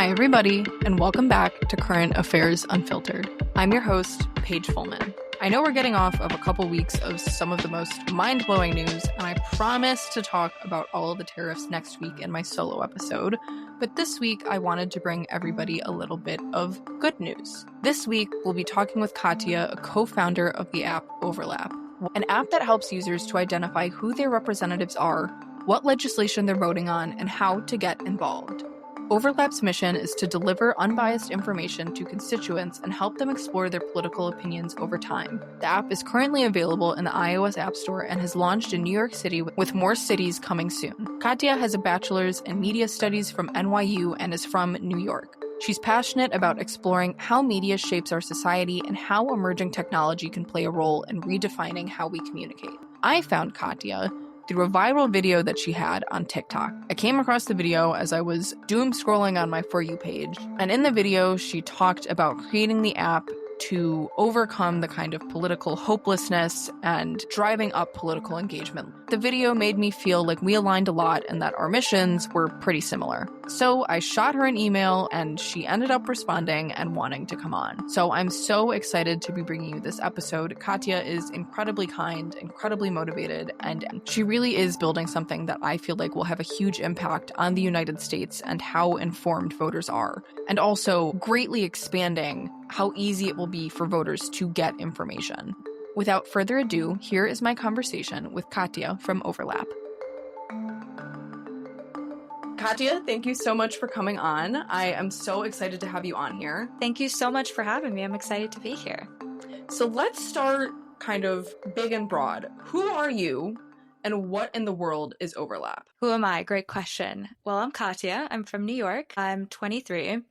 Hi, everybody, and welcome back to Current Affairs Unfiltered. I'm your host, Paige Fullman. I know we're getting off of a couple weeks of some of the most mind-blowing news, and I promise to talk about all of the tariffs next week in my solo episode. But this week, I wanted to bring everybody a little bit of good news. This week, we'll be talking with Katya, a co-founder of the app Overlap, an app that helps users to identify who their representatives are, what legislation they're voting on, and how to get involved. Overlap's mission is to deliver unbiased information to constituents and help them explore their political opinions over time. The app is currently available in the iOS App Store and has launched in New York City, with more cities coming soon. Katya has a bachelor's in media studies from NYU and is from New York. She's passionate about exploring how media shapes our society and how emerging technology can play a role in redefining how we communicate. I found Katya through a viral video that she had on TikTok. I came across the video as I was doomscrolling on my For You page, and in the video, she talked about creating the app to overcome the kind of political hopelessness and driving up political engagement. The video made me feel like we aligned a lot and that our missions were pretty similar. So I shot her an email and she ended up responding and wanting to come on. So I'm so excited to be bringing you this episode. Katya is incredibly kind, incredibly motivated, and she really is building something that I feel like will have a huge impact on the United States and how informed voters are, and also greatly expanding how easy it will be for voters to get information. Without further ado, here is my conversation with Katya from Overlap. Katya, thank you so much for coming on. I am so excited to have you on here. Thank you so much for having me. I'm excited to be here. So let's start kind of big and broad. Who are you and what in the world is Overlap? Who am I? Great question. Well, I'm Katya. I'm from New York. I'm 23.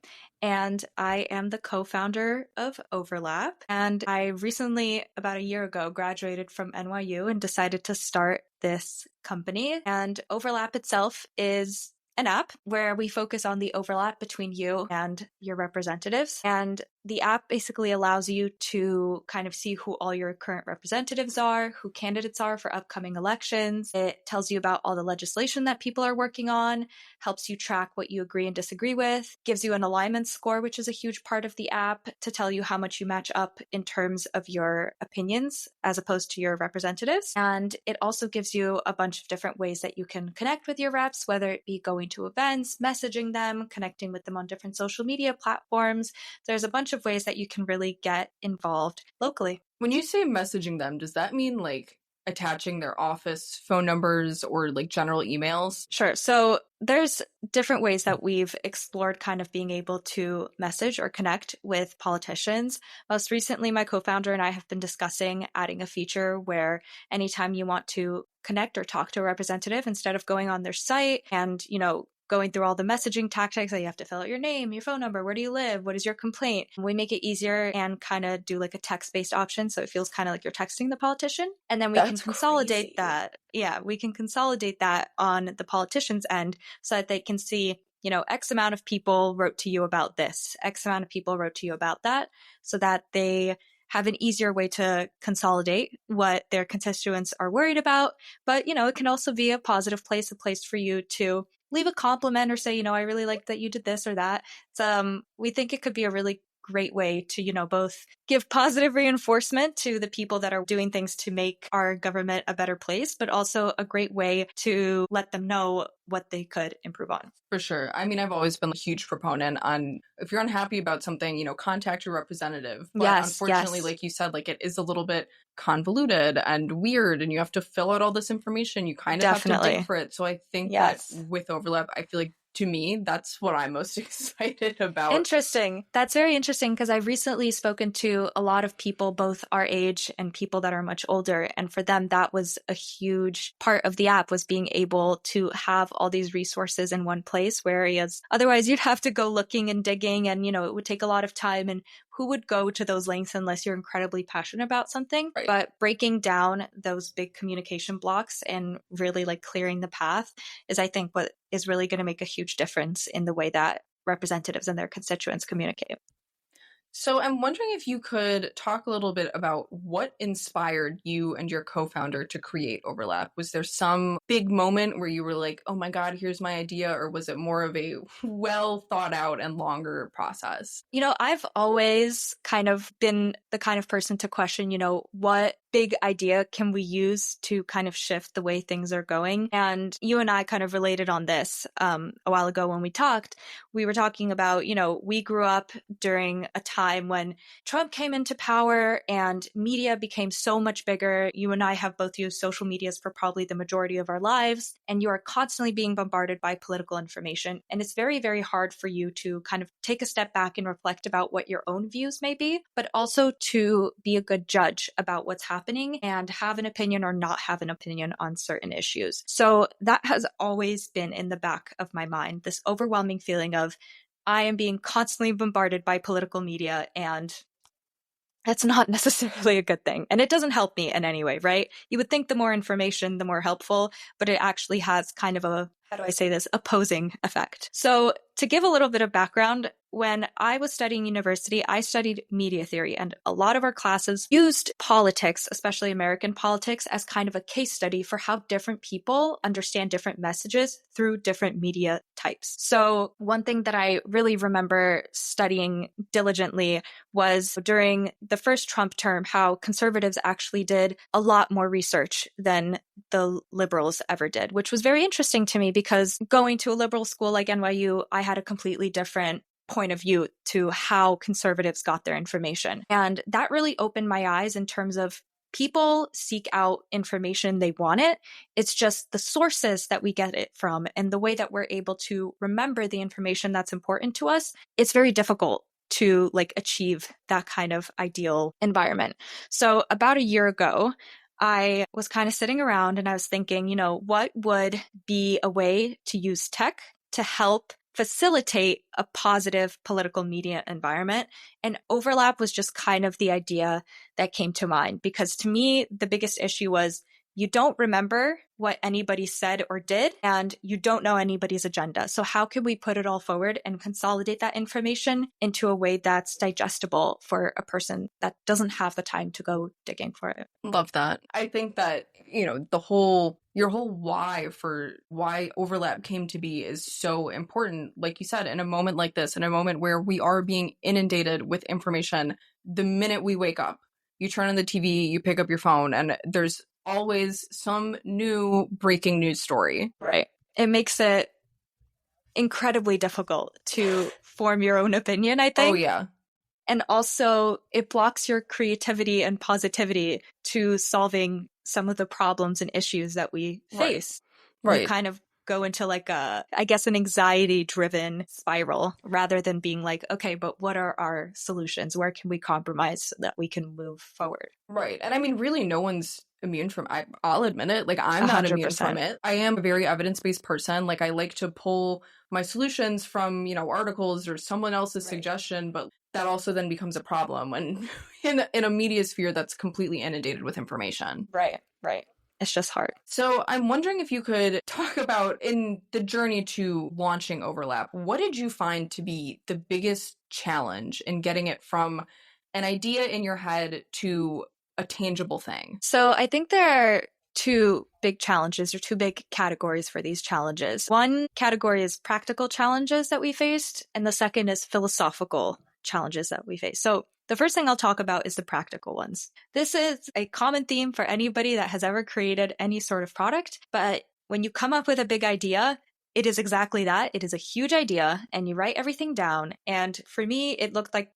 And I am the co-founder of Overlap. And I recently, about a year ago, graduated from NYU and decided to start this company. And Overlap itself is an app where we focus on the overlap between you and your representatives. And the app basically allows you to kind of see who all your current representatives are, who candidates are for upcoming elections. It tells you about all the legislation that people are working on, helps you track what you agree and disagree with, gives you an alignment score, which is a huge part of the app, to tell you how much you match up in terms of your opinions as opposed to your representatives. And it also gives you a bunch of different ways that you can connect with your reps, whether it be going to events, messaging them, connecting with them on different social media platforms. There's a bunch of ways that you can really get involved locally. When you say messaging them, does that mean like attaching their office phone numbers or like general emails? Sure. So there's different ways that we've explored kind of being able to message or connect with politicians. Most recently, my co-founder and I have been discussing adding a feature where anytime you want to connect or talk to a representative, instead of going on their site and, going through all the messaging tactics that you have to fill out your name, your phone number, where do you live, what is your complaint? We make it easier and kind of do like a text-based option. So it feels kind of like you're texting the politician. And then we can consolidate that. Yeah, we can consolidate that on the politician's end so that they can see, X amount of people wrote to you about this, X amount of people wrote to you about that, so that they have an easier way to consolidate what their constituents are worried about. But, it can also be a positive place, a place for you to leave a compliment or say, I really like that you did this or that. We think it could be a really great way to, both give positive reinforcement to the people that are doing things to make our government a better place, but also a great way to let them know what they could improve on. For sure. I mean, I've always been a huge proponent on if you're unhappy about something, contact your representative. But unfortunately, like you said, like it is a little bit convoluted and weird and you have to fill out all this information. You kind of have to dig for it. So I think that with Overlap, I feel like to me, that's what I'm most excited about. Interesting. That's very interesting because I've recently spoken to a lot of people, both our age and people that are much older. And for them, that was a huge part of the app, was being able to have all these resources in one place, whereas otherwise you'd have to go looking and digging and, it would take a lot of time. And who would go to those lengths unless you're incredibly passionate about something? Right. But breaking down those big communication blocks and really like clearing the path is, I think, what is really going to make a huge difference in the way that representatives and their constituents communicate. So I'm wondering if you could talk a little bit about what inspired you and your co-founder to create Overlap. Was there some big moment where you were like, oh my God, here's my idea? Or was it more of a well thought out and longer process? I've always kind of been the kind of person to question, what big idea can we use to kind of shift the way things are going? And you and I kind of related on this a while ago when we talked. We were talking about, we grew up during a time when Trump came into power and media became so much bigger. You and I have both used social medias for probably the majority of our lives, and you are constantly being bombarded by political information. And it's very, very hard for you to kind of take a step back and reflect about what your own views may be, but also to be a good judge about what's happening and have an opinion or not have an opinion on certain issues. So that has always been in the back of my mind, this overwhelming feeling of I am being constantly bombarded by political media, and that's not necessarily a good thing. And it doesn't help me in any way, right? You would think the more information, the more helpful, but it actually has kind of a, how do I say this, opposing effect. So to give a little bit of background, when I was studying university, I studied media theory, and a lot of our classes used politics, especially American politics, as kind of a case study for how different people understand different messages through different media types. So one thing that I really remember studying diligently was during the first Trump term, how conservatives actually did a lot more research than the liberals ever did, which was very interesting to me because going to a liberal school like NYU, I had a completely different point of view to how conservatives got their information. And that really opened my eyes in terms of people seek out information, they want it. It's just the sources that we get it from and the way that we're able to remember the information that's important to us. It's very difficult to achieve that kind of ideal environment. So about a year ago, I was kind of sitting around and I was thinking, what would be a way to use tech to help facilitate a positive political media environment? And Overlap was just kind of the idea that came to mind, because to me, the biggest issue was you don't remember what anybody said or did, and you don't know anybody's agenda. So how can we put it all forward and consolidate that information into a way that's digestible for a person that doesn't have the time to go digging for it? Love that. I think that, your whole why Overlap came to be is so important. Like you said, in a moment like this, in a moment where we are being inundated with information, the minute we wake up, you turn on the TV, you pick up your phone, and there's always some new breaking news story. Right. It makes it incredibly difficult to form your own opinion, I think. Oh, yeah. And also, it blocks your creativity and positivity to solving some of the problems and issues that we face. Right. You kind of go into an anxiety-driven spiral rather than being like, okay, but what are our solutions? Where can we compromise so that we can move forward? Right. And I mean, really, no one's immune from I'll admit it. I'm not 100%. Immune from it. I am a very evidence-based person. I like to pull my solutions from, articles or someone else's suggestion, but that also then becomes a problem when in a media sphere that's completely inundated with information. Right. It's just hard. So I'm wondering if you could talk about, in the journey to launching Overlap, what did you find to be the biggest challenge in getting it from an idea in your head to a tangible thing? So I think there are two big challenges or two big categories for these challenges. One category is practical challenges that we faced, and the second is philosophical challenges that we face. So the first thing I'll talk about is the practical ones. This is a common theme for anybody that has ever created any sort of product, but when you come up with a big idea, it is exactly that. It is a huge idea, and you write everything down. And for me, it looked like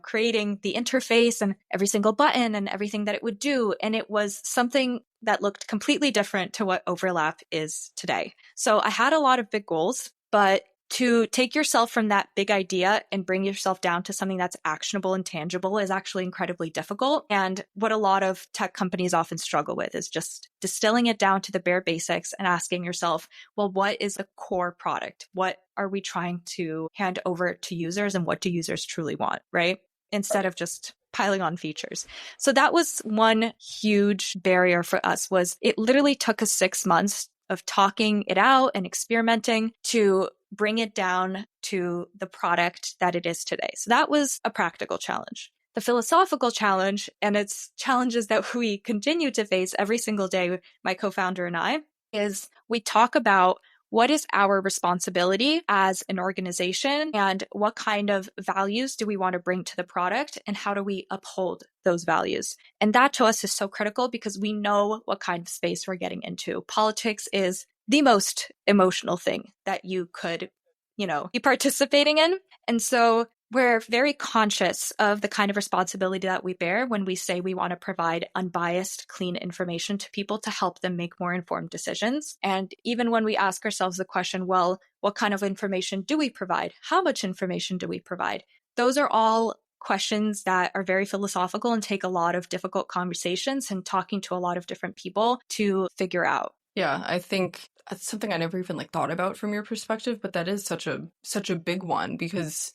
creating the interface and every single button and everything that it would do. And it was something that looked completely different to what Overlap is today. So I had a lot of big goals, but to take yourself from that big idea and bring yourself down to something that's actionable and tangible is actually incredibly difficult. And what a lot of tech companies often struggle with is just distilling it down to the bare basics and asking yourself, well, what is the core product? What are we trying to hand over to users, and what do users truly want, right? Instead of just piling on features. So that was one huge barrier for us. Was it literally took us 6 months of talking it out and experimenting to bring it down to the product that it is today. So that was a practical challenge. The philosophical challenge, and it's challenges that we continue to face every single day, my co-founder and I, is we talk about what is our responsibility as an organization and what kind of values do we want to bring to the product and how do we uphold those values. And that to us is so critical because we know what kind of space we're getting into. Politics is the most emotional thing that you could, be participating in. And so we're very conscious of the kind of responsibility that we bear when we say we want to provide unbiased, clean information to people to help them make more informed decisions. And even when we ask ourselves the question, well, what kind of information do we provide? How much information do we provide? Those are all questions that are very philosophical and take a lot of difficult conversations and talking to a lot of different people to figure out. Yeah, I think that's something I never even thought about from your perspective, but that is such a big one because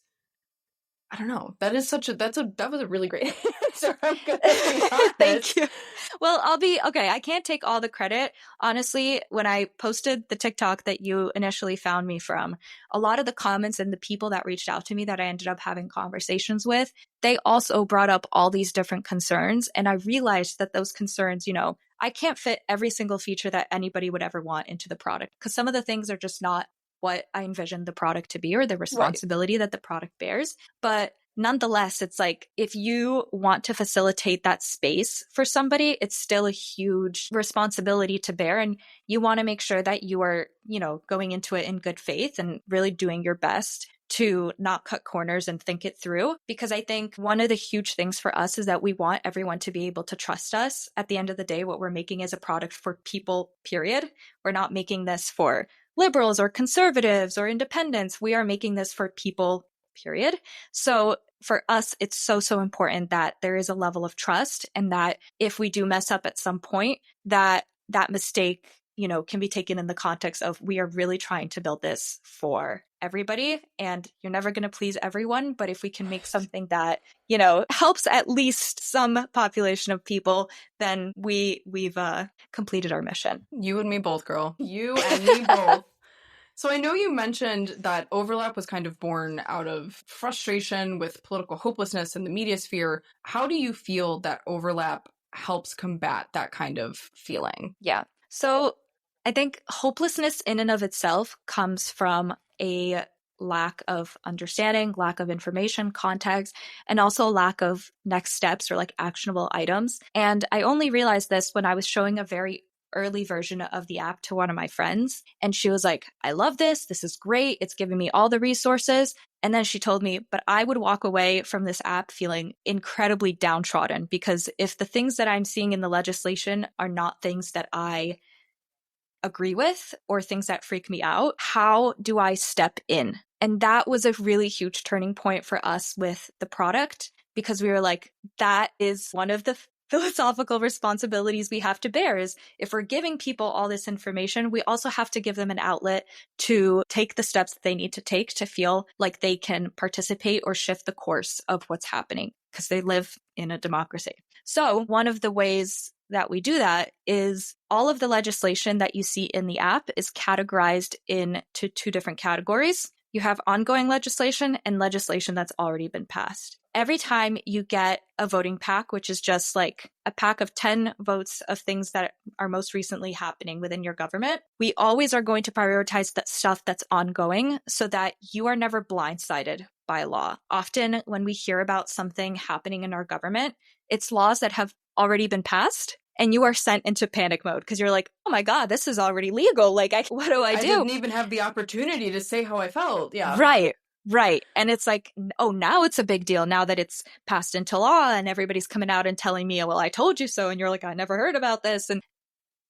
I don't know. That was a really great answer. I'm gonna be honest. Thank you. Well, I can't take all the credit. Honestly, when I posted the TikTok that you initially found me from, a lot of the comments and the people that reached out to me that I ended up having conversations with, they also brought up all these different concerns. And I realized that those concerns, I can't fit every single feature that anybody would ever want into the product because some of the things are just not what I envisioned the product to be or the responsibility that the product bears. But nonetheless, it's if you want to facilitate that space for somebody, it's still a huge responsibility to bear. And you want to make sure that you are, going into it in good faith and really doing your best to not cut corners and think it through. Because I think one of the huge things for us is that we want everyone to be able to trust us. At the end of the day, what we're making is a product for people, period. We're not making this for liberals or conservatives or independents. We are making this for people, period. So for us, it's so important that there is a level of trust and that if we do mess up at some point, that mistake, can be taken in the context of we are really trying to build this for everybody and you're never going to please everyone. But if we can make something that, helps at least some population of people, then we've completed our mission. You and me both, girl. You and me both. So I know you mentioned that overlap was kind of born out of frustration with political hopelessness in the media sphere. How do you feel that overlap helps combat that kind of feeling? Yeah. So I think hopelessness in and of itself comes from a lack of understanding, lack of information, context, and also lack of next steps or actionable items. And I only realized this when I was showing a very early version of the app to one of my friends. And she was like, I love this. This is great. It's giving me all the resources. And then she told me, but I would walk away from this app feeling incredibly downtrodden because if the things that I'm seeing in the legislation are not things that I agree with or things that freak me out, how do I step in? And that was a really huge turning point for us with the product because we were like, that is one of the philosophical responsibilities we have to bear is if we're giving people all this information, we also have to give them an outlet to take the steps that they need to take to feel like they can participate or shift the course of what's happening because they live in a democracy. So one of the ways that we do that is all of the legislation that you see in the app is categorized into two different categories. You have ongoing legislation and legislation that's already been passed. Every time you get a voting pack, which is just a pack of 10 votes of things that are most recently happening within your government, we always are going to prioritize that stuff that's ongoing so that you are never blindsided by law. Often when we hear about something happening in our government, it's laws that have already been passed and you are sent into panic mode because you're like, oh my God, this is already legal. What do I do? I didn't even have the opportunity to say how I felt. Yeah. Right. And it's oh, now it's a big deal now that it's passed into law and everybody's coming out and telling me, well, I told you so. And you're like, I never heard about this. And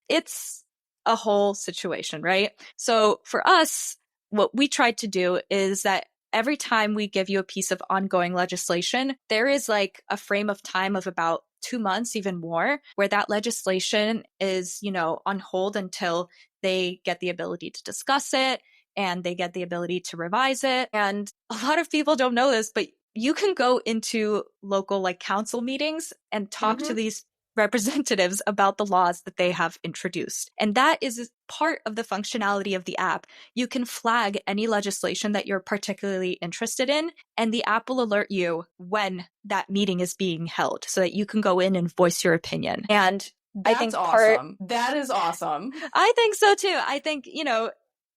it's a whole situation, right? So for us, what we tried to do is that every time we give you a piece of ongoing legislation, there is a frame of time of about 2 months, even more, where that legislation is, on hold until they get the ability to discuss it and they get the ability to revise it. And a lot of people don't know this, but you can go into local council meetings and talk to these representatives about the laws that they have introduced. And that is part of the functionality of the app. You can flag any legislation that you're particularly interested in, and the app will alert you when that meeting is being held so that you can go in and voice your opinion. And that's I think awesome. That is awesome. I think so too. I think,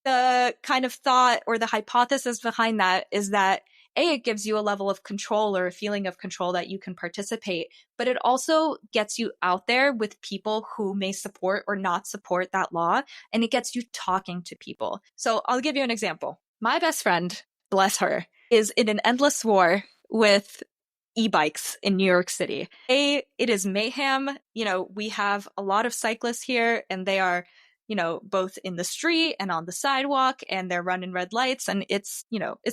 the kind of thought or the hypothesis behind that is that it gives you a level of control or a feeling of control that you can participate, but it also gets you out there with people who may support or not support that law, and it gets you talking to people. So I'll give you an example. My best friend, bless her, is in an endless war with e-bikes in New York City. It is mayhem. We have a lot of cyclists here, and they are both in the street and on the sidewalk, and they're running red lights, and it's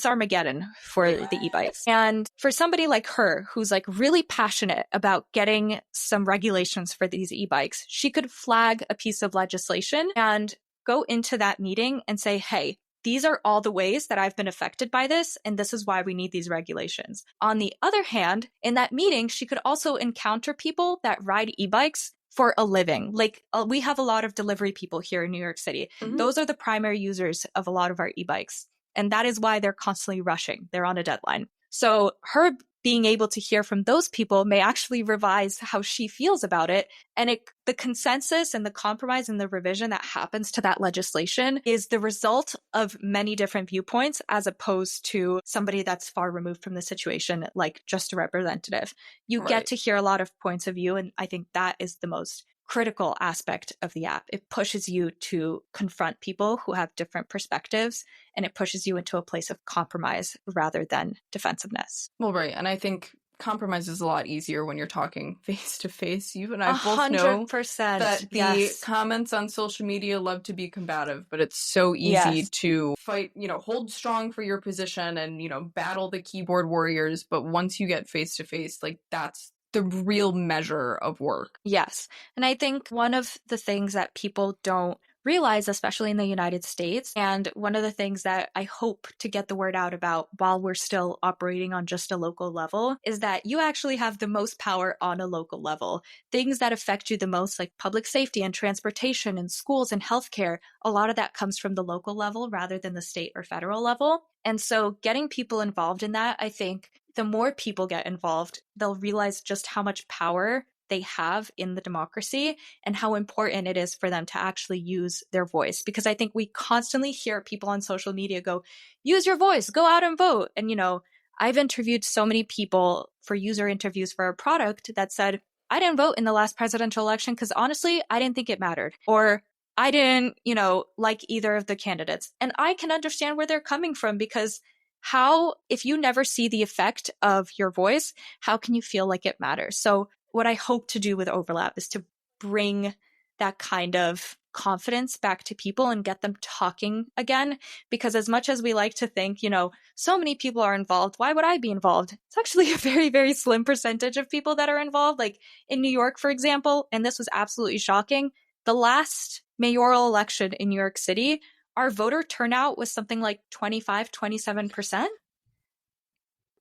Armageddon for the e-bikes. And for somebody like her, who's like really passionate about getting some regulations for these e-bikes, she could flag a piece of legislation and go into that meeting and say, hey, these are all the ways that I've been affected by this, and this is why we need these regulations. On the other hand, in that meeting, she could also encounter people that ride e-bikes for a living. Like we have a lot of delivery people here in New York City. Mm-hmm. Those are the primary users of a lot of our e-bikes. And that is why they're constantly rushing. They're on a deadline. So her being able to hear from those people may actually revise how she feels about it. And the consensus and the compromise and the revision that happens to that legislation is the result of many different viewpoints, as opposed to somebody that's far removed from the situation, like just a representative. You get to hear a lot of points of view. And I think that is the most critical aspect of the app. It pushes you to confront people who have different perspectives, and it pushes you into a place of compromise rather than defensiveness. Well, right. And I think compromise is a lot easier when you're talking face to face. You and I both know 100%, that the comments on social media love to be combative, but it's so easy to fight, hold strong for your position and, battle the keyboard warriors. But once you get face to face, like that's the real measure of work. Yes. And I think one of the things that people don't realize, especially in the United States, and one of the things that I hope to get the word out about while we're still operating on just a local level, is that you actually have the most power on a local level. Things that affect you the most, like public safety and transportation and schools and healthcare, a lot of that comes from the local level rather than the state or federal level. And so getting people involved in that, I think the more people get involved, they'll realize just how much power they have in the democracy and how important it is for them to actually use their voice. Because I think we constantly hear people on social media go, use your voice, go out and vote. And, I've interviewed so many people for user interviews for a product that said, I didn't vote in the last presidential election because honestly, I didn't think it mattered. Or I didn't, like either of the candidates. And I can understand where they're coming from, because if you never see the effect of your voice, how can you feel like it matters? So what I hope to do with Overlap is to bring that kind of confidence back to people and get them talking again. Because as much as we like to think, so many people are involved, why would I be involved? It's actually a very, very slim percentage of people that are involved. Like in New York, for example, and this was absolutely shocking, the last mayoral election in New York City, our voter turnout was something like 27%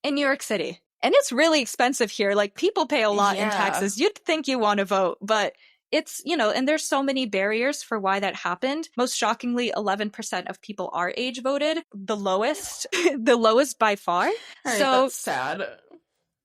in New York City. And it's really expensive here. Like people pay a lot in taxes. You'd think you want to vote, but it's, and there's so many barriers for why that happened. Most shockingly, 11% of people our age voted, the lowest, the lowest by far. Right, so that's sad.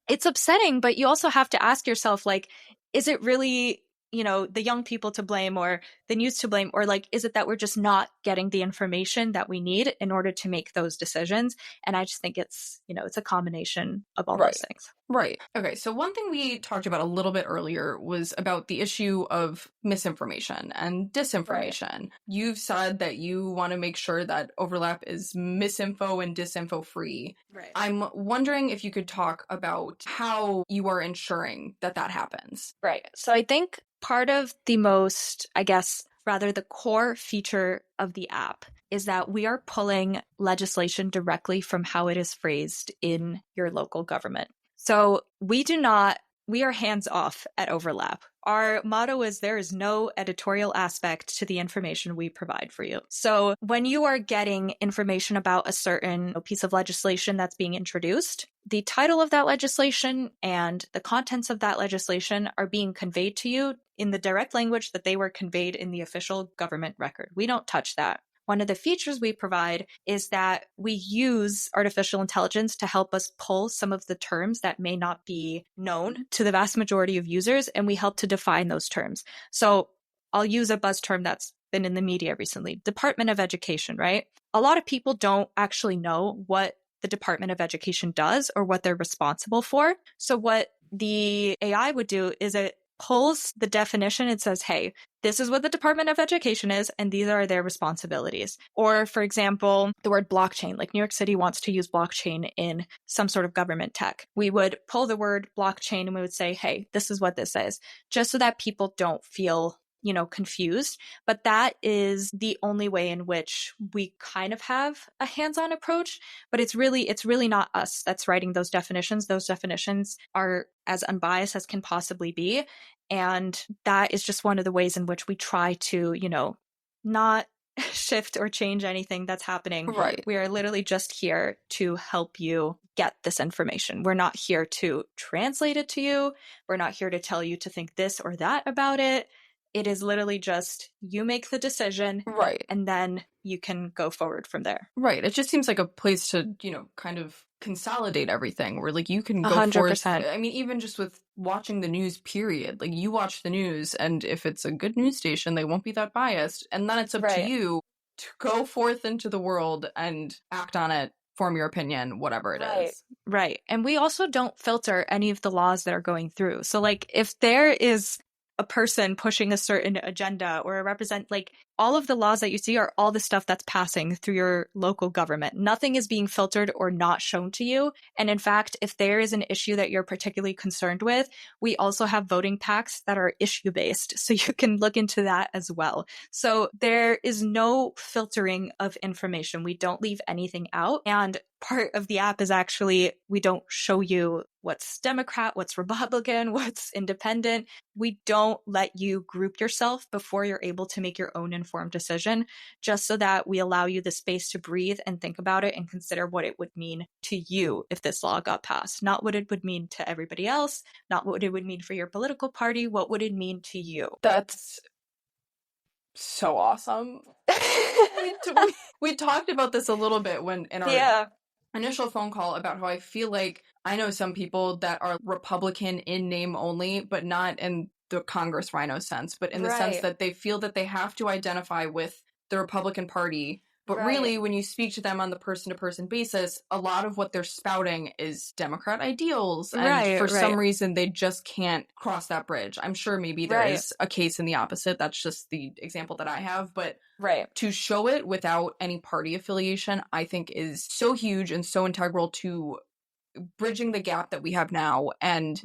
It's upsetting, but you also have to ask yourself, like, is it really the young people to blame or the news to blame? Or like, is it that we're just not getting the information that we need in order to make those decisions? And I just think it's, it's a combination of all those things. Right. Okay. So one thing we talked about a little bit earlier was about the issue of misinformation and disinformation. Right. You've said that you want to make sure that Overlap is misinfo and disinfo free. Right. I'm wondering if you could talk about how you are ensuring that happens. Right. So I think part of the most, the core feature of the app is that we are pulling legislation directly from how it is phrased in your local government. So we do not we are hands off at Overlap. Our motto is there is no editorial aspect to the information we provide for you. So when you are getting information about a certain piece of legislation that's being introduced, the title of that legislation and the contents of that legislation are being conveyed to you in the direct language that they were conveyed in the official government record. We don't touch that. One of the features we provide is that we use artificial intelligence to help us pull some of the terms that may not be known to the vast majority of users, and we help to define those terms. So I'll use a buzz term that's been in the media recently, Department of Education, right? A lot of people don't actually know what the Department of Education does or what they're responsible for. So what the AI would do is it pulls the definition and says, hey, this is what the Department of Education is, and these are their responsibilities. Or, for example, the word blockchain, like New York City wants to use blockchain in some sort of government tech. We would pull the word blockchain and we would say, hey, this is what this is, just so that people don't feel confused. But that is the only way in which we kind of have a hands-on approach. But it's really not us that's writing those definitions. Those definitions are as unbiased as can possibly be. And that is just one of the ways in which we try to, not shift or change anything that's happening. Right. We are literally just here to help you get this information. We're not here to translate it to you. We're not here to tell you to think this or that about it. It is literally just you make the decision, right, and then you can go forward from there. Right. It just seems like a place to, kind of consolidate everything where like you can go 100%. forth. I mean, even just with watching the news, period. Like you watch the news, and if it's a good news station, they won't be that biased. And then it's up to you to go forth into the world and act on it, form your opinion, whatever it is. Right. And we also don't filter any of the laws that are going through. So like if there is a person pushing a certain agenda or like all of the laws that you see are all the stuff that's passing through your local government. Nothing is being filtered or not shown to you. And in fact, if there is an issue that you're particularly concerned with, we also have voting packs that are issue based. So you can look into that as well. So there is no filtering of information. We don't leave anything out. And part of the app is actually, we don't show you what's Democrat, what's Republican, what's independent. We don't let you group yourself before you're able to make your own informed decision, just so that we allow you the space to breathe and think about it and consider what it would mean to you if this law got passed. Not what it would mean to everybody else, not what it would mean for your political party, what would it mean to you? That's so awesome. we talked about this a little bit in our initial phone call about how I feel like I know some people that are Republican in name only, but not in the Congress Rhino sense, but in the sense that they feel that they have to identify with the Republican Party. But really, when you speak to them on the person-to-person basis, a lot of what they're spouting is Democrat ideals. And for some reason, they just can't cross that bridge. I'm sure maybe there is a case in the opposite. That's just the example that I have. But to show it without any party affiliation, I think is so huge and so integral to bridging the gap that we have now and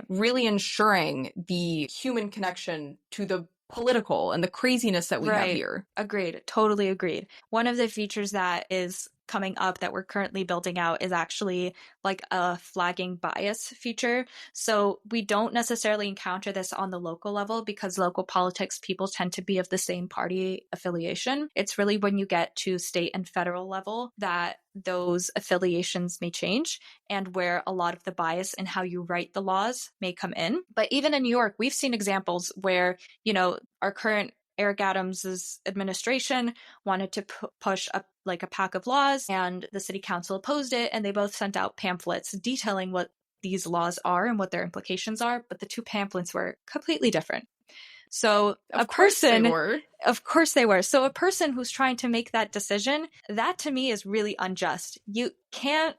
really ensuring the human connection to the political and the craziness that we have here. Agreed. Totally agreed. One of the features that is coming up that we're currently building out is actually like a flagging bias feature. So we don't necessarily encounter this on the local level because local politics people tend to be of the same party affiliation. It's really when you get to state and federal level that those affiliations may change and where a lot of the bias in how you write the laws may come in. But even in New York, we've seen examples where, our current Eric Adams's administration wanted to push a pack of laws, and the city council opposed it, and they both sent out pamphlets detailing what these laws are and what their implications are, but the two pamphlets were completely different. So of course they were. So a person who's trying to make that decision, that to me is really unjust. You can't,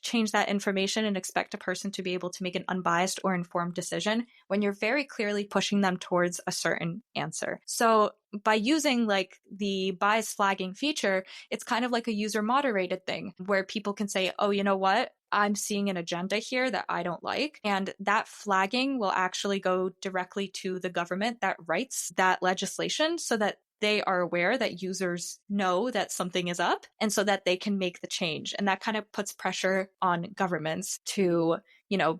change that information and expect a person to be able to make an unbiased or informed decision when you're very clearly pushing them towards a certain answer. So by using the bias flagging feature, it's kind of like a user moderated thing where people can say, oh, you know what? I'm seeing an agenda here that I don't like. And that flagging will actually go directly to the government that writes that legislation so that they are aware that users know that something is up and so that they can make the change. And that kind of puts pressure on governments to,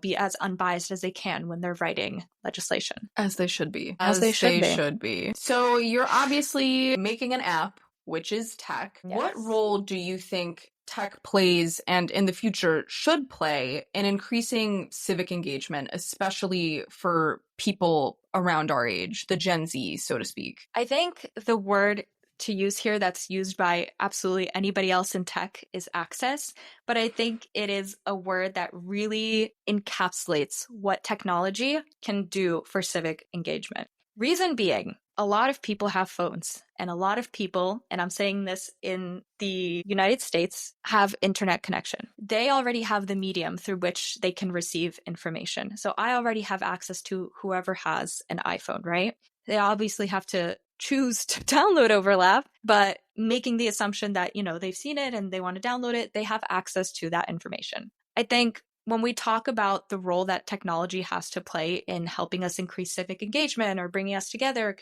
be as unbiased as they can when they're writing legislation. As they should be. As they should be. So you're obviously making an app, which is tech. Yes. What role do you think tech plays and in the future should play in increasing civic engagement, especially for people around our age, the Gen Z, so to speak? I think the word to use here that's used by absolutely anybody else in tech is access, but I think it is a word that really encapsulates what technology can do for civic engagement. Reason being, a lot of people have phones, and a lot of people, and I'm saying this in the United States, have internet connection. They already have the medium through which they can receive information. So I already have access to whoever has an iPhone, right? They obviously have to choose to download Overlap, but making the assumption that, they've seen it and they want to download it, they have access to that information. I think when we talk about the role that technology has to play in helping us increase civic engagement or bringing us together,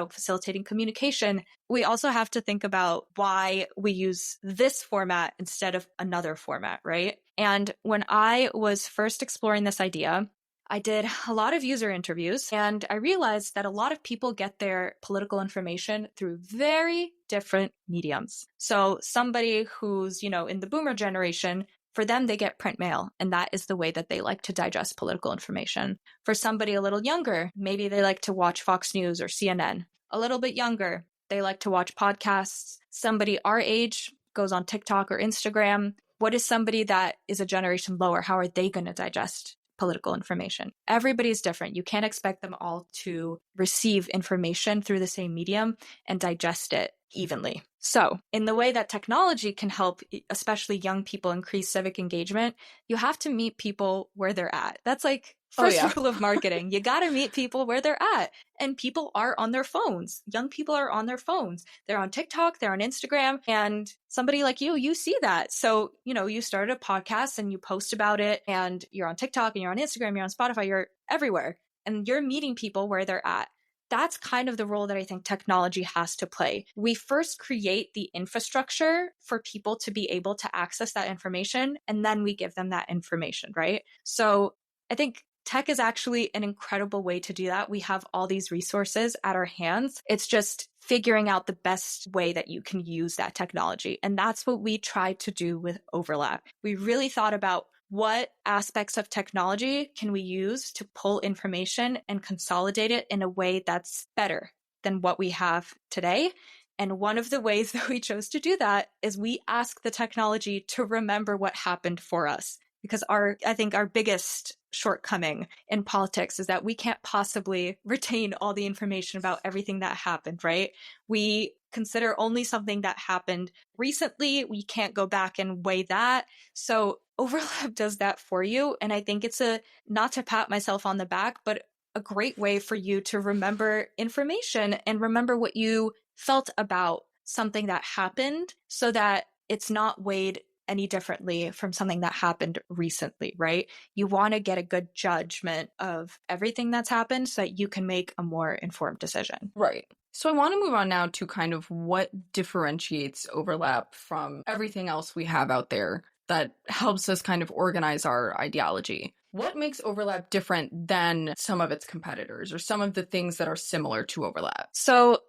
facilitating communication, we also have to think about why we use this format instead of another format, right? And when I was first exploring this idea, I did a lot of user interviews, and I realized that a lot of people get their political information through very different mediums. So somebody who's, in the boomer generation, for them, they get print mail, and that is the way that they like to digest political information. For somebody a little younger, maybe they like to watch Fox News or CNN. A little bit younger, they like to watch podcasts. Somebody our age goes on TikTok or Instagram. What is somebody that is a generation lower? How are they going to digest political information? Everybody's different. You can't expect them all to receive information through the same medium and digest it evenly. So, in the way that technology can help, especially young people, increase civic engagement, you have to meet people where they're at. That's like first rule of marketing. You got to meet people where they're at. And people are on their phones. Young people are on their phones. They're on TikTok, they're on Instagram, and somebody like you see that. So, you started a podcast and you post about it, and you're on TikTok and you're on Instagram, you're on Spotify, you're everywhere, and you're meeting people where they're at. That's kind of the role that I think technology has to play. We first create the infrastructure for people to be able to access that information, and then we give them that information, right? So I think tech is actually an incredible way to do that. We have all these resources at our hands. It's just figuring out the best way that you can use that technology. And that's what we tried to do with Overlap. We really thought about what aspects of technology can we use to pull information and consolidate it in a way that's better than what we have today. And one of the ways that we chose to do that is we ask the technology to remember what happened for us. Because I think our biggest shortcoming in politics is that we can't possibly retain all the information about everything that happened, right? We consider only something that happened recently. We can't go back and weigh that. So Overlap does that for you. And I think it's not to pat myself on the back, but a great way for you to remember information and remember what you felt about something that happened so that it's not weighed any differently from something that happened recently, right? You want to get a good judgment of everything that's happened so that you can make a more informed decision. Right. So I want to move on now to kind of what differentiates Overlap from everything else we have out there that helps us kind of organize our ideology. What makes Overlap different than some of its competitors or some of the things that are similar to Overlap? So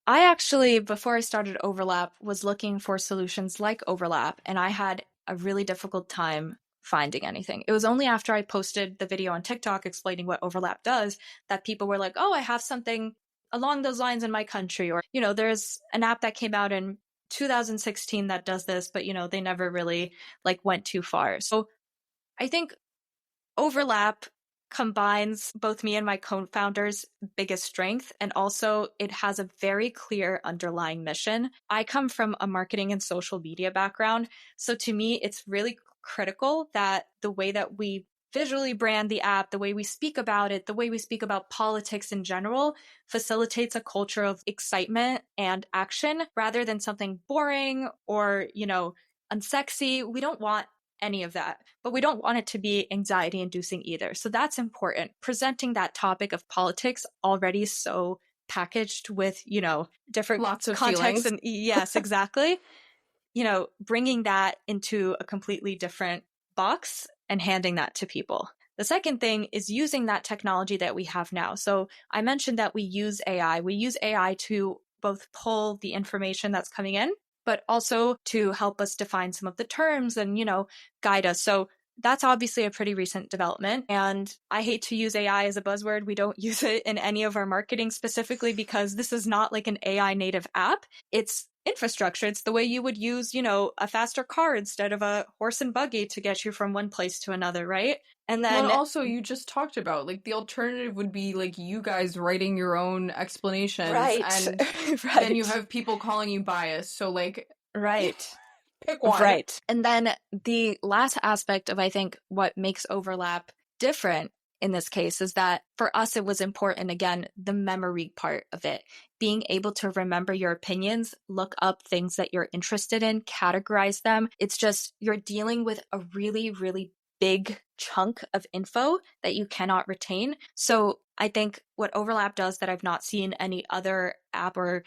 I actually, before I started Overlap, was looking for solutions like Overlap, and I had a really difficult time finding anything. It was only after I posted the video on TikTok explaining what Overlap does that people were like, oh, I have something along those lines in my country. Or, there's an app that came out in 2016 that does this, but, they never really went too far. So I think Overlap combines both me and my co-founder's biggest strength, and also it has a very clear underlying mission. I come from a marketing and social media background, so to me, it's really critical that the way that we visually brand the app, the way we speak about it, the way we speak about politics in general, facilitates a culture of excitement and action rather than something boring or, unsexy. We don't want any of that, but we don't want it to be anxiety inducing either. So that's important. Presenting that topic of politics already so packaged with, different Lots of contexts. feelings. And yes, exactly. Bringing that into a completely different box and handing that to people. The second thing is using that technology that we have now. So I mentioned that we use AI. We use AI to both pull the information that's coming in, but also to help us define some of the terms and, guide us. So that's obviously a pretty recent development. And I hate to use AI as a buzzword. We don't use it in any of our marketing specifically because this is not like an AI native app. It's infrastructure. It's the way you would use, a faster car instead of a horse and buggy to get you from one place to another, right? And then also you just talked about like the alternative would be like you guys writing your own explanations, right. and right. then you have people calling you biased. So like, right. pick one. Right. And then the last aspect of, I think, what makes overlap different in this case is that for us, it was important, again, the memory part of it, being able to remember your opinions, look up things that you're interested in, categorize them. It's just, you're dealing with a really, really big chunk of info that you cannot retain. So I think what overlap does that I've not seen any other app or,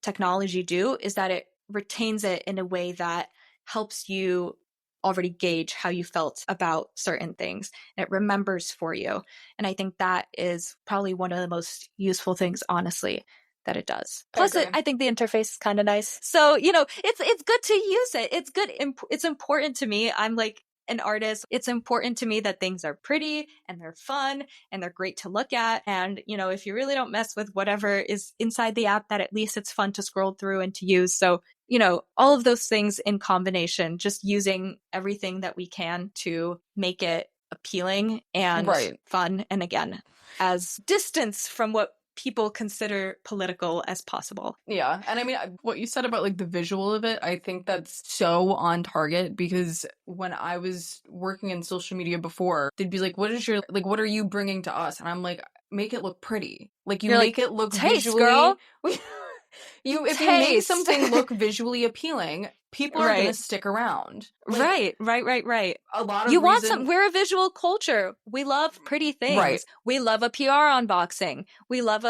technology do is that it retains it in a way that helps you already gauge how you felt about certain things. And it remembers for you. And I think that is probably one of the most useful things, honestly, that it does. Plus, I think the interface is kind of nice. So, it's good to use it. It's good. It's important to me. I'm like an artist. It's important to me that things are pretty and they're fun and they're great to look at. And, if you really don't mess with whatever is inside the app, that at least it's fun to scroll through and to use. So, all of those things in combination, just using everything that we can to make it appealing and fun. And again, as distance from what people consider political as possible. Yeah. And I mean, what you said about like the visual of it, I think that's so on target because when I was working in social media before, they'd be like, what are you bringing to us? And I'm like, make it look pretty. Like you make it look taste, visually. Girl. If you make something look visually appealing, people are going to stick around. Like, right. A lot of we're a visual culture. We love pretty things. Right. We love a PR unboxing. We love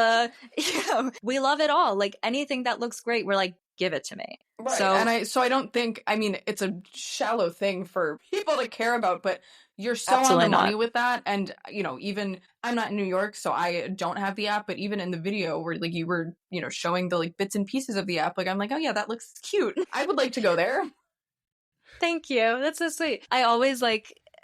we love it all. Like anything that looks great, we're like, give it to me. Right. So I don't think, I mean, it's a shallow thing for people to care about, but you're so on the money with that. And, even I'm not in New York, so I don't have the app, but even in the video where like you were, showing the like bits and pieces of the app, like I'm like, oh yeah, that looks cute. I would like to go there. Thank you. That's so sweet. I always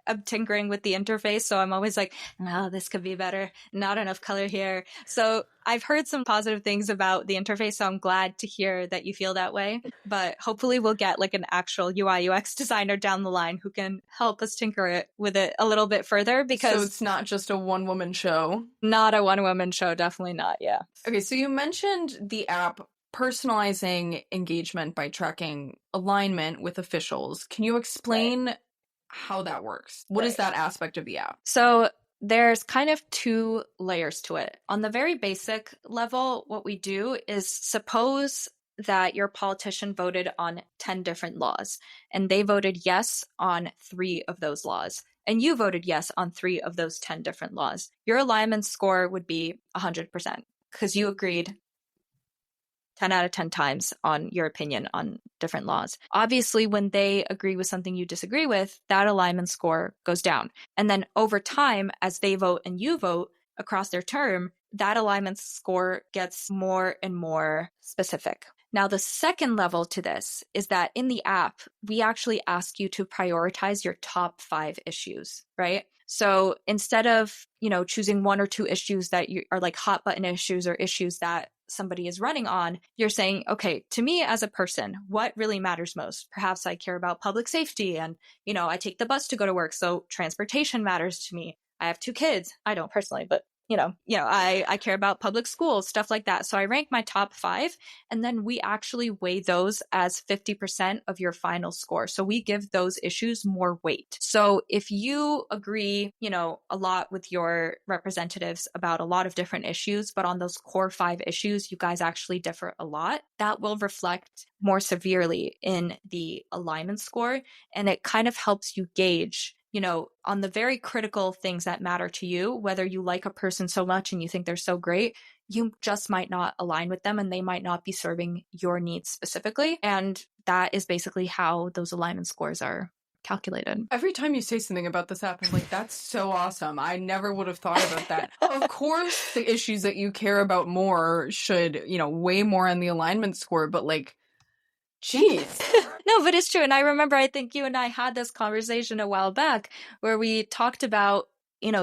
I'm tinkering with the interface, so I'm always like, no, this could be better. Not enough color here. So I've heard some positive things about the interface, so I'm glad to hear that you feel that way. But hopefully we'll get like an actual UI UX designer down the line who can help us tinker with it a little bit further, because so it's not just a one-woman show. Not a one-woman show, definitely not, yeah. Okay, so you mentioned the app personalizing engagement by tracking alignment with officials. Can you explain how that works? What is that aspect of the app? So there's kind of two layers to it. On the very basic level, what we do is suppose that your politician voted on 10 different laws, and they voted yes on 3 of those laws, and you voted yes on 3 of those 10 different laws. Your alignment score would be 100% because you agreed 10 out of 10 times on your opinion on different laws. Obviously, when they agree with something you disagree with, that alignment score goes down. And then over time, as they vote and you vote across their term, that alignment score gets more and more specific. Now, the second level to this is that in the app, we actually ask you to prioritize your top 5 issues, right? So instead of, choosing 1 or 2 issues that are like hot button issues or issues that somebody is running on, you're saying, okay, to me as a person, what really matters most? Perhaps I care about public safety and, I take the bus to go to work. So transportation matters to me. I have 2 kids. I don't personally, but I care about public schools, stuff like that. So I rank my top 5, and then we actually weigh those as 50% of your final score. So we give those issues more weight. So if you agree, a lot with your representatives about a lot of different issues, but on those core 5 issues, you guys actually differ a lot, that will reflect more severely in the alignment score. And it kind of helps you gauge on the very critical things that matter to you, whether you like a person so much and you think they're so great, you just might not align with them and they might not be serving your needs specifically. And that is basically how those alignment scores are calculated. Every time you say something about this app, I'm like, that's so awesome. I never would have thought about that. Of course, the issues that you care about more should, weigh more on the alignment score, but jeez. No, but it's true. And I remember, I think you and I had this conversation a while back where we talked about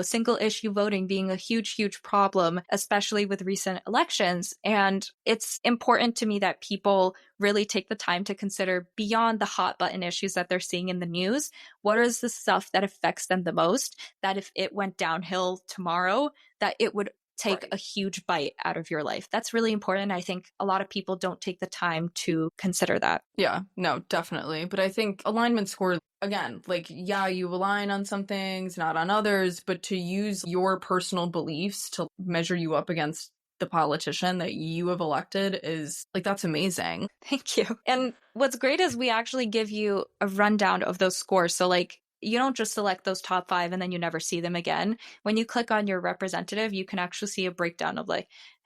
single issue voting being a huge, huge problem, especially with recent elections. And it's important to me that people really take the time to consider beyond the hot button issues that they're seeing in the news. What is the stuff that affects them the most, that if it went downhill tomorrow, that it would take a huge bite out of your life? That's really important. I think a lot of people don't take the time to consider that. Yeah, no, definitely. But I think alignment score, again, you align on some things, not on others, but to use your personal beliefs to measure you up against the politician that you have elected is that's amazing. Thank you. And what's great is we actually give you a rundown of those scores. So you don't just select those top 5 and then you never see them again. When you click on your representative, you can actually see a breakdown of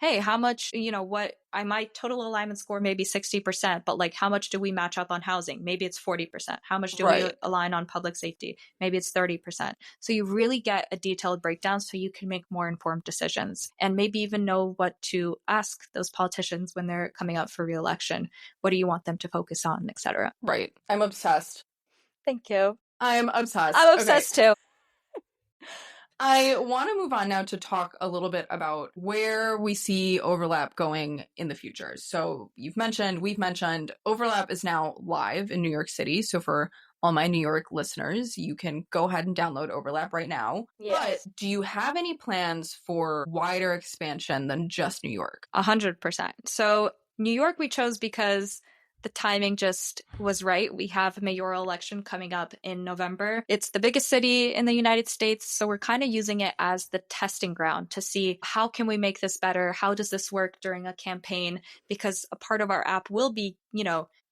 hey, how much, my total alignment score may be 60%, but how much do we match up on housing? Maybe it's 40%. How much do we align on public safety? Maybe it's 30%. So you really get a detailed breakdown so you can make more informed decisions and maybe even know what to ask those politicians when they're coming up for re-election. What do you want them to focus on, etc. Right. I'm obsessed. Thank you. I'm obsessed. I'm obsessed too. I want to move on now to talk a little bit about where we see overlap going in the future. So we've mentioned overlap is now live in New York City. So for all my New York listeners, you can go ahead and download overlap right now. Yes. But do you have any plans for wider expansion than just New York? 100%. So New York we chose because the timing just was right. We have a mayoral election coming up in November. It's the biggest city in the United States, so we're kind of using it as the testing ground to see how can we make this better? How does this work during a campaign? Because a part of our app will be,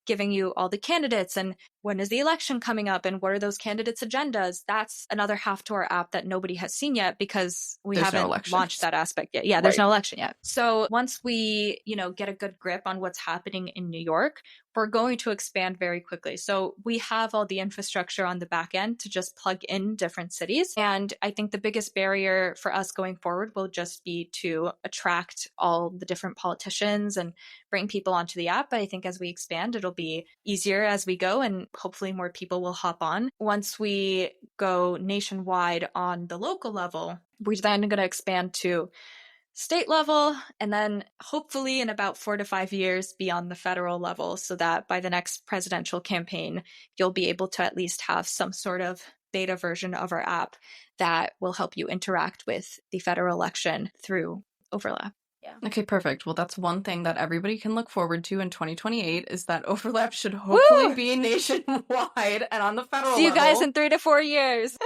giving you all the candidates and when is the election coming up and what are those candidates' agendas. That's another half to our app that nobody has seen yet because there's haven't launched that aspect yet. Yeah, there's no election yet. So once we, get a good grip on what's happening in New York, we're going to expand very quickly. So we have all the infrastructure on the back end to just plug in different cities. And I think the biggest barrier for us going forward will just be to attract all the different politicians and bring people onto the app. But I think as we expand, it'll be easier as we go and hopefully more people will hop on. Once we go nationwide on the local level, we're then going to expand to state level and then hopefully in about 4 to 5 years beyond the federal level so that by the next presidential campaign, you'll be able to at least have some sort of beta version of our app that will help you interact with the federal election through overlap. Yeah. Okay, perfect. Well, that's one thing that everybody can look forward to in 2028 is that overlap should hopefully be nationwide and on the federal level. See you guys in 3 to 4 years.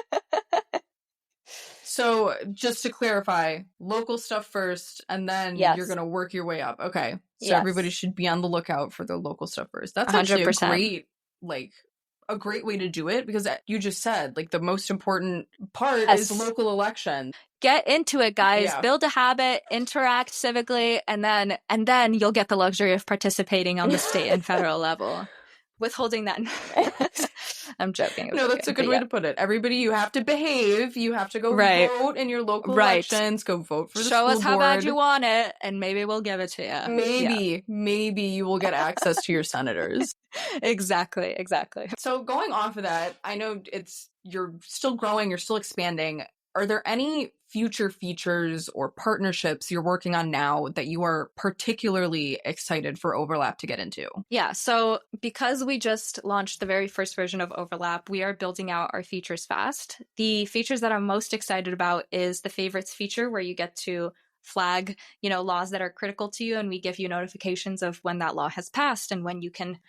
So just to clarify, local stuff first, and then you're going to work your way up. Okay. So everybody should be on the lookout for their local stuff first. That's 100%. Actually a great way to do it because you just said, the most important part is local election. Get into it, guys. Yeah. Build a habit, interact civically, and then you'll get the luxury of participating on the state and federal level. Withholding that. I'm joking. No, that's a good way to put it. Everybody, you have to behave. You have to go vote in your local elections. Go vote for the school board. Show us how bad you want it, and maybe we'll give it to you. Maybe you will get access to your senators. Exactly. So going off of that, I know you're still growing, you're still expanding. Are there any future features or partnerships you're working on now that you are particularly excited for Overlap to get into? Yeah, so because we just launched the very first version of Overlap, we are building out our features fast. The features that I'm most excited about is the favorites feature where you get to flag, laws that are critical to you, and we give you notifications of when that law has passed and when you can,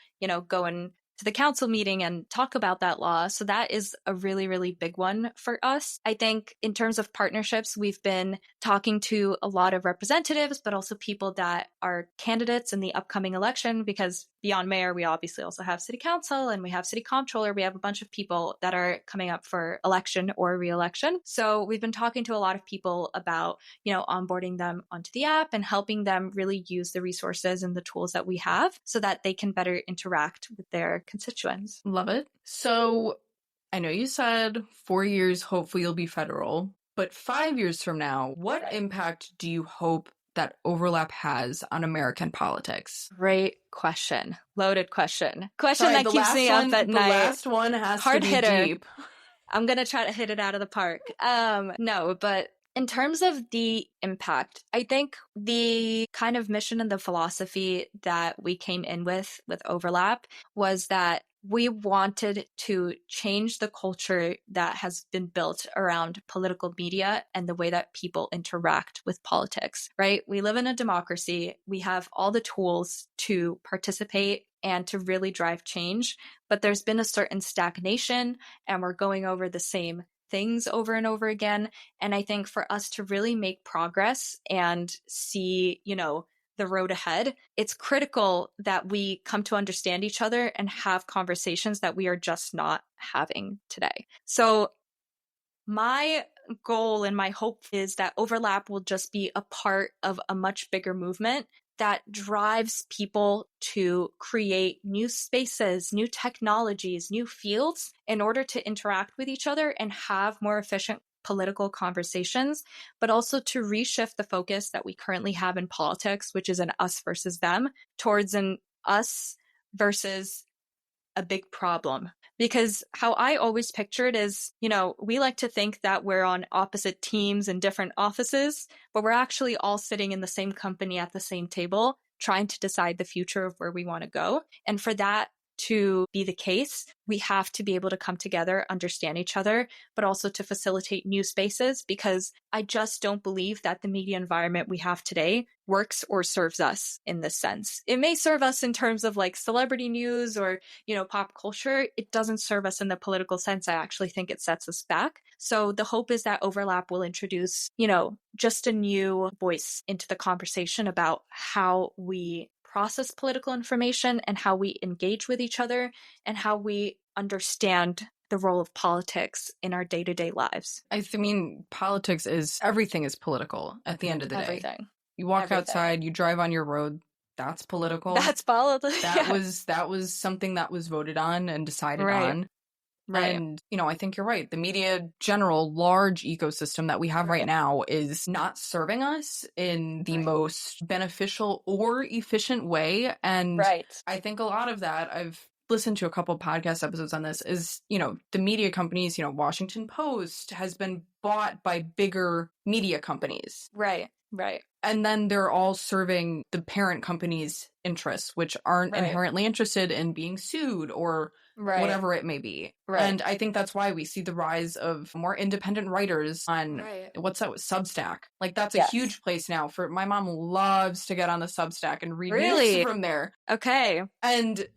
go and to the council meeting and talk about that law. So that is a really, really big one for us. I think in terms of partnerships, we've been talking to a lot of representatives, but also people that are candidates in the upcoming election, because beyond mayor, we obviously also have city council and we have city comptroller. We have a bunch of people that are coming up for election or re-election. So we've been talking to a lot of people about, onboarding them onto the app and helping them really use the resources and the tools that we have so that they can better interact with their constituents. Love it. So I know you said 4 years, hopefully you'll be federal, but 5 years from now, what impact do you hope that overlap has on American politics? Great question. Loaded question. That keeps me up at night. The last one has Hard to be hitter. deep. I'm going to try to hit it out of the park. No, but in terms of the impact, I think the kind of mission and the philosophy that we came in with overlap was that we wanted to change the culture that has been built around political media and the way that people interact with politics, right? We live in a democracy. We have all the tools to participate and to really drive change, but there's been a certain stagnation and we're going over the same things over and over again. And I think for us to really make progress and see, the road ahead, it's critical that we come to understand each other and have conversations that we are just not having today. So my goal and my hope is that overlap will just be a part of a much bigger movement that drives people to create new spaces, new technologies, new fields in order to interact with each other and have more efficient political conversations, but also to reshift the focus that we currently have in politics, which is an us versus them, towards an us versus a big problem. Because how I always picture it is, we like to think that we're on opposite teams in different offices, but we're actually all sitting in the same company at the same table, trying to decide the future of where we want to go. And for that to be the case, we have to be able to come together, understand each other, but also to facilitate new spaces, because I just don't believe that the media environment we have today works or serves us in this sense. It may serve us in terms of like celebrity news or, pop culture. It doesn't serve us in the political sense. I actually think it sets us back. So the hope is that overlap will introduce, just a new voice into the conversation about how we process political information and how we engage with each other and how we understand the role of politics in our day-to-day lives. I mean, politics is, everything is political at the end of the day. Everything. You walk outside, you drive on your road, that's political. That's political. That was something that was voted on and decided on. Right. And, I think you're right. The media general large ecosystem that we have right now is not serving us in the most beneficial or efficient way. And I think a lot of that, I've listened to a couple podcast episodes on this, is, the media companies, Washington Post has been bought by bigger media companies. Right. And then they're all serving the parent company's interests, which aren't inherently interested in being sued or whatever it may be. And I think that's why we see the rise of more independent writers on, what's that, Substack? Like, that's a huge place now for, my mom loves to get on the Substack and read news from there. Okay. And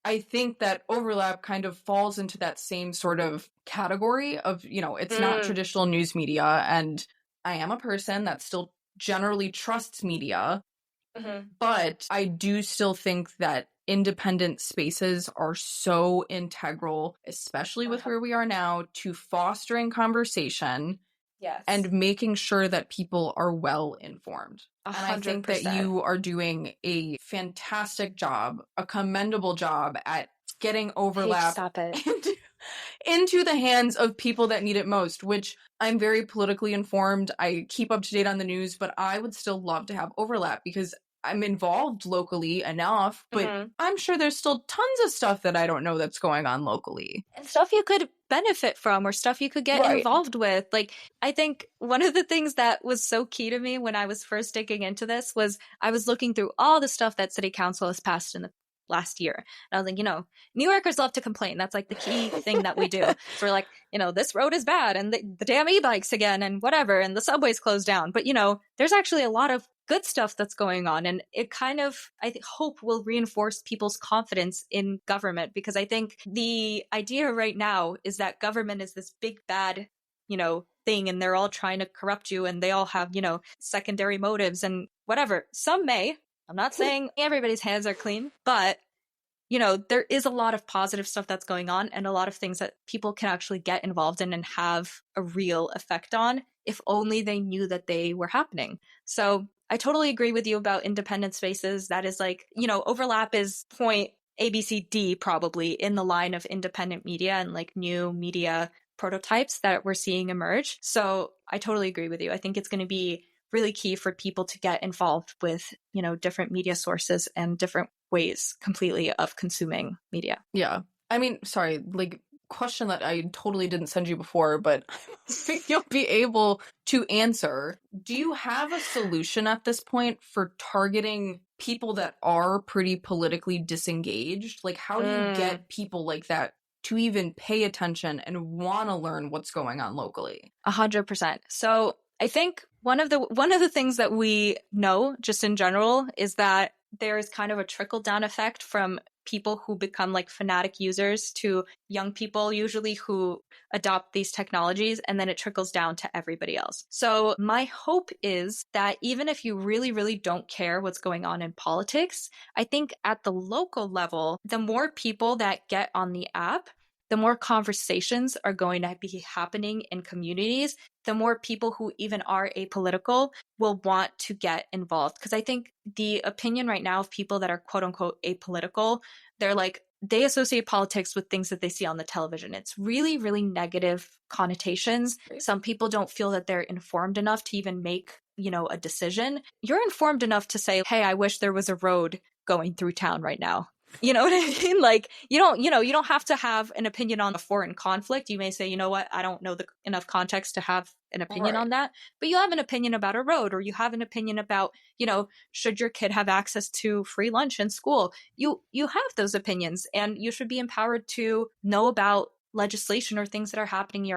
I think that overlap kind of falls into that same sort of category of, it's not traditional news media. And I am a person that still generally trusts media, but I do still think that independent spaces are so integral, especially with where we are now, to fostering conversation and making sure that people are well informed. 100%. And I think that you are doing a fantastic job, a commendable job at getting overlap into the hands of people that need it most, which I'm very politically informed. I keep up to date on the news, but I would still love to have overlap because I'm involved locally enough, but I'm sure there's still tons of stuff that I don't know that's going on locally. And stuff you could benefit from or stuff you could get involved with. Like, I think one of the things that was so key to me when I was first digging into this was I was looking through all the stuff that City Council has passed in the last year. And I was like, New Yorkers love to complain. That's like the key thing that we do. So we're like, this road is bad and the damn e-bikes again and whatever, and the subway's closed down. But, there's actually a lot of good stuff that's going on. And it kind of, hope will reinforce people's confidence in government, because I think the idea right now is that government is this big bad, thing, and they're all trying to corrupt you, and they all have, secondary motives and whatever. Some may. I'm not saying everybody's hands are clean, but there is a lot of positive stuff that's going on, and a lot of things that people can actually get involved in and have a real effect on, if only they knew that they were happening. So I totally agree with you about independent spaces. That is like, overlap is point ABCD probably in the line of independent media and like new media prototypes that we're seeing emerge. So I totally agree with you. I think it's going to be really key for people to get involved with, different media sources and different ways completely of consuming media. Yeah. I mean, sorry, like, question that I totally didn't send you before, but I think you'll be able to answer. Do you have a solution at this point for targeting people that are pretty politically disengaged? Like, how do you get people like that to even pay attention and want to learn what's going on locally? 100%. So I think one of the things that we know just in general is that there is kind of a trickle down effect from people who become like fanatic users to young people usually who adopt these technologies, and then it trickles down to everybody else. So my hope is that even if you really, really don't care what's going on in politics, I think at the local level, the more people that get on the app, the more conversations are going to be happening in communities, the more people who even are apolitical will want to get involved. Because I think the opinion right now of people that are quote unquote apolitical, they're like, they associate politics with things that they see on the television. It's really, really negative connotations. Some people don't feel that they're informed enough to even make, a decision. You're informed enough to say, hey, I wish there was a road going through town right now. You know what I mean? Like, you don't have to have an opinion on a foreign conflict. You may say, you know what, I don't know enough context to have an opinion on that, but you have an opinion about a road, or you have an opinion about, should your kid have access to free lunch in school? You have those opinions, and you should be empowered to know about legislation or things that are happening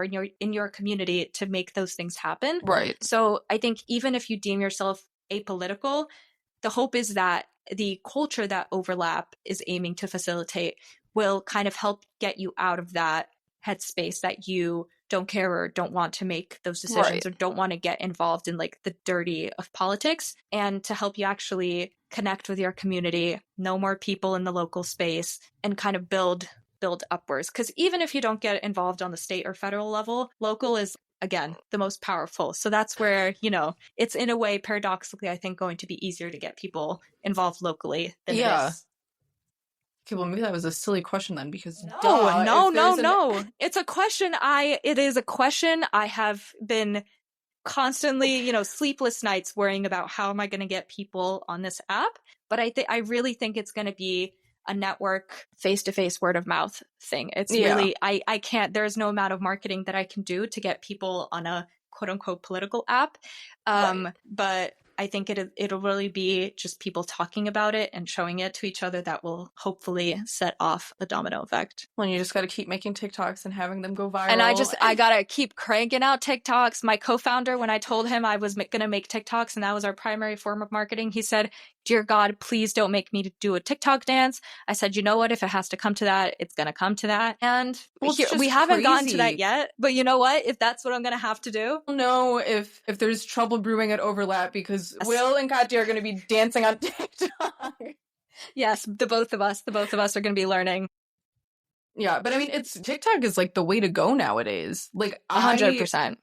in your community to make those things happen. Right. So I think even if you deem yourself apolitical, the hope is that the culture that overlap is aiming to facilitate will kind of help get you out of that headspace that you don't care or don't want to make those decisions or don't want to get involved in like the dirty of politics, and to help you actually connect with your community, know more people in the local space, and kind of build upwards. Because even if you don't get involved on the state or federal level, local is, again, the most powerful. So that's where, it's in a way, paradoxically, I think, going to be easier to get people involved locally than it is. Okay, well, maybe that was a silly question then, because no. It is a question I have been constantly, sleepless nights worrying about how am I going to get people on this app. But I really think it's going to be a network, face-to-face, word of mouth thing. It's really, I can't, there's no amount of marketing that I can do to get people on a quote unquote political app. But I think it'll really be just people talking about it and showing it to each other that will hopefully set off a domino effect. Well, you just got to keep making TikToks and having them go viral. And I got to keep cranking out TikToks. My co-founder, when I told him I was going to make TikToks and that was our primary form of marketing, he said, dear God, please don't make me do a TikTok dance. I said, you know what? If it has to come to that, it's going to come to that. And we haven't gotten to that yet. But you know what? If that's what I'm going to have to do. No, if there's trouble brewing at Overlap, because Will and Katya are going to be dancing on TikTok. Yes, the both of us are going to be learning. Yeah, but I mean, TikTok is like the way to go nowadays. Like 100%.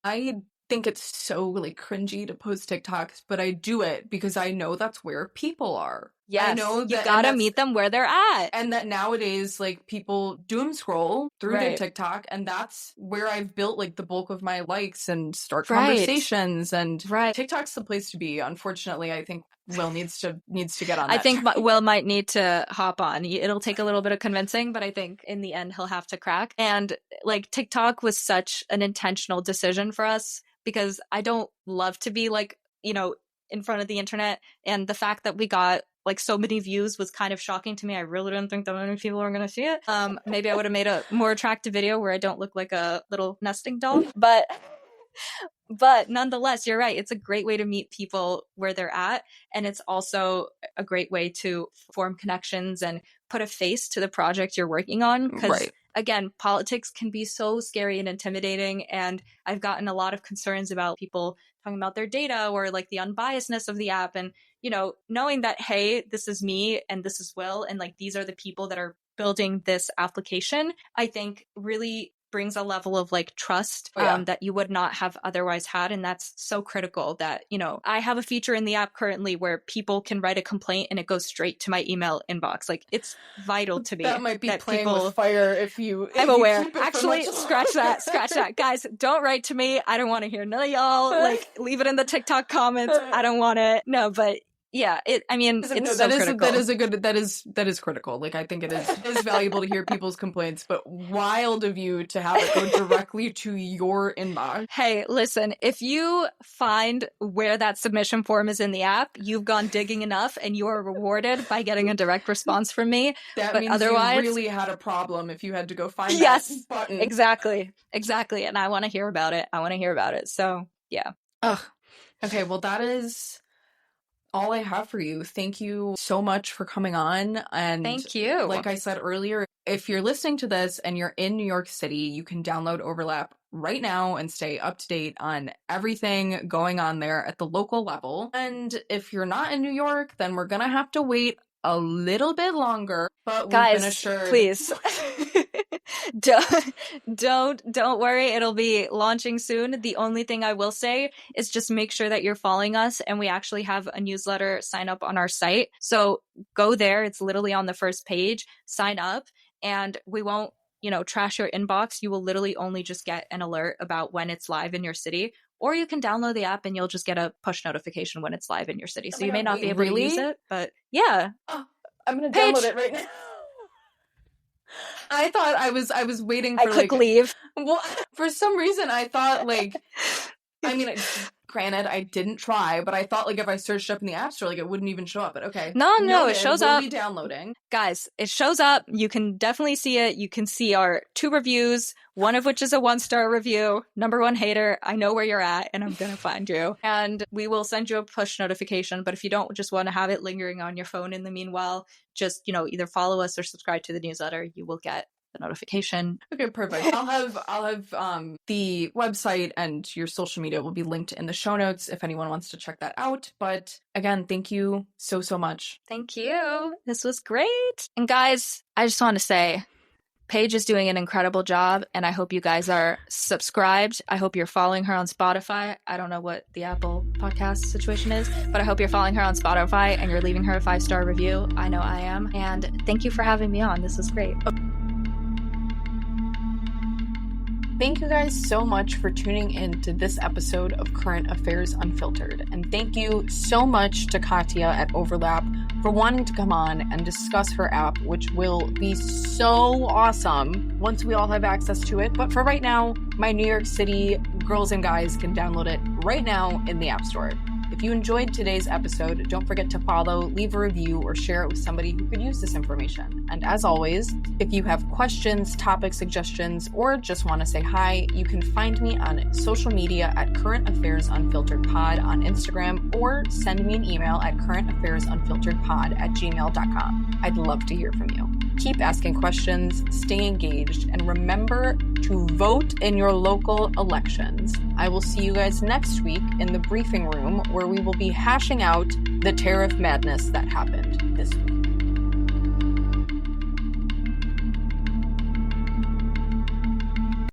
I think it's so like cringy to post TikToks, but I do it because I know that's where people are. Yes, I know you gotta meet them where they're at. And that nowadays, like, people doomscroll through their TikTok, and that's where I've built like the bulk of my likes and start conversations. And TikTok's the place to be. Unfortunately, I think Will needs to get on that. I think Will might need to hop on. It'll take a little bit of convincing, but I think in the end he'll have to crack. And like, TikTok was such an intentional decision for us, because I don't love to be like, in front of the internet. And the fact that we got like so many views was kind of shocking to me. I really didn't think that many people were going to see it. Maybe I would have made a more attractive video where I don't look like a little nesting doll. But But nonetheless, you're right. It's a great way to meet people where they're at. And it's also a great way to form connections and put a face to the project you're working on. Because again, politics can be so scary and intimidating. And I've gotten a lot of concerns about people talking about their data or like the unbiasedness of the app. And, you know, knowing that, hey, this is me and this is Will, and like these are the people that are building this application, I think really brings a level of like trust that you would not have otherwise had. And that's so critical that, you know, I have a feature in the app currently where people can write a complaint and it goes straight to my email inbox. Like, it's vital to me. That might be playing with fire if I'm aware. Actually, scratch that. Guys, don't write to me. I don't want to hear none of y'all. Like, leave it in the TikTok comments. I don't want it. No, but yeah, it's so critical. That is critical. Like, I think it is valuable to hear people's complaints, but wild of you to have it go directly to your inbox. Hey, listen, if you find where that submission form is in the app, you've gone digging enough and you are rewarded by getting a direct response from me. That means otherwise, you really had a problem if you had to go find that button. Exactly. And I want to hear about it. So, yeah. Ugh. Okay, well, that is all I have for you. Thank you so much for coming on. And thank you. Like I said earlier, if you're listening to this and you're in New York City, you can download Overlap right now and stay up to date on everything going on there at the local level. And if you're not in New York, then we're gonna have to wait a little bit longer. But guys, we've been assured, please. Don't worry, it'll be launching soon. The only thing I will say is just make sure that you're following us, and we actually have a newsletter sign up on our site. So go there, it's literally on the first page, sign up, and we won't, trash your inbox. You will literally only just get an alert about when it's live in your city, or you can download the app and you'll just get a push notification when it's live in your city. So you may not be able to use it, but yeah. Oh, I'm going to download it right now. I thought I was waiting for click leave. Well, for some reason I thought granted I didn't try, but I thought if I searched up in the App Store, it wouldn't even show up. But okay. No, it shows up. We'll be downloading. Guys, it shows up. You can definitely see it. You can see our 2 reviews, one of which is a 1-star review. Number 1 hater, I know where you're at and I'm gonna find you. And we will send you a push notification. But if you don't just want to have it lingering on your phone in the meanwhile, just either follow us or subscribe to the newsletter. You will get the notification. Okay, perfect. I'll have the website and your social media will be linked in the show notes if anyone wants to check that out. But again, thank you so much. Thank you. This was great. And guys, I just want to say Paige is doing an incredible job, and I hope you guys are subscribed. I hope you're following her on Spotify. I don't know what the Apple podcast situation is, but I hope you're following her on Spotify and you're leaving her a 5-star review. I know I am. And thank you for having me on. This was great. Thank you guys so much for tuning in to this episode of Current Affairs Unfiltered. And thank you so much to Katya at Overlap for wanting to come on and discuss her app, which will be so awesome once we all have access to it. But for right now, my New York City girls and guys can download it right now in the App Store. If you enjoyed today's episode, don't forget to follow, leave a review, or share it with somebody who could use this information. And as always, if you have questions, topic suggestions, or just want to say hi, you can find me on social media at Current Affairs Unfiltered Pod on Instagram, or send me an email at currentaffairs.unfilteredpod@gmail.com. I'd love to hear from you. Keep asking questions, stay engaged, and remember to vote in your local elections. I will see you guys next week in the briefing room, where we will be hashing out the tariff madness that happened this week.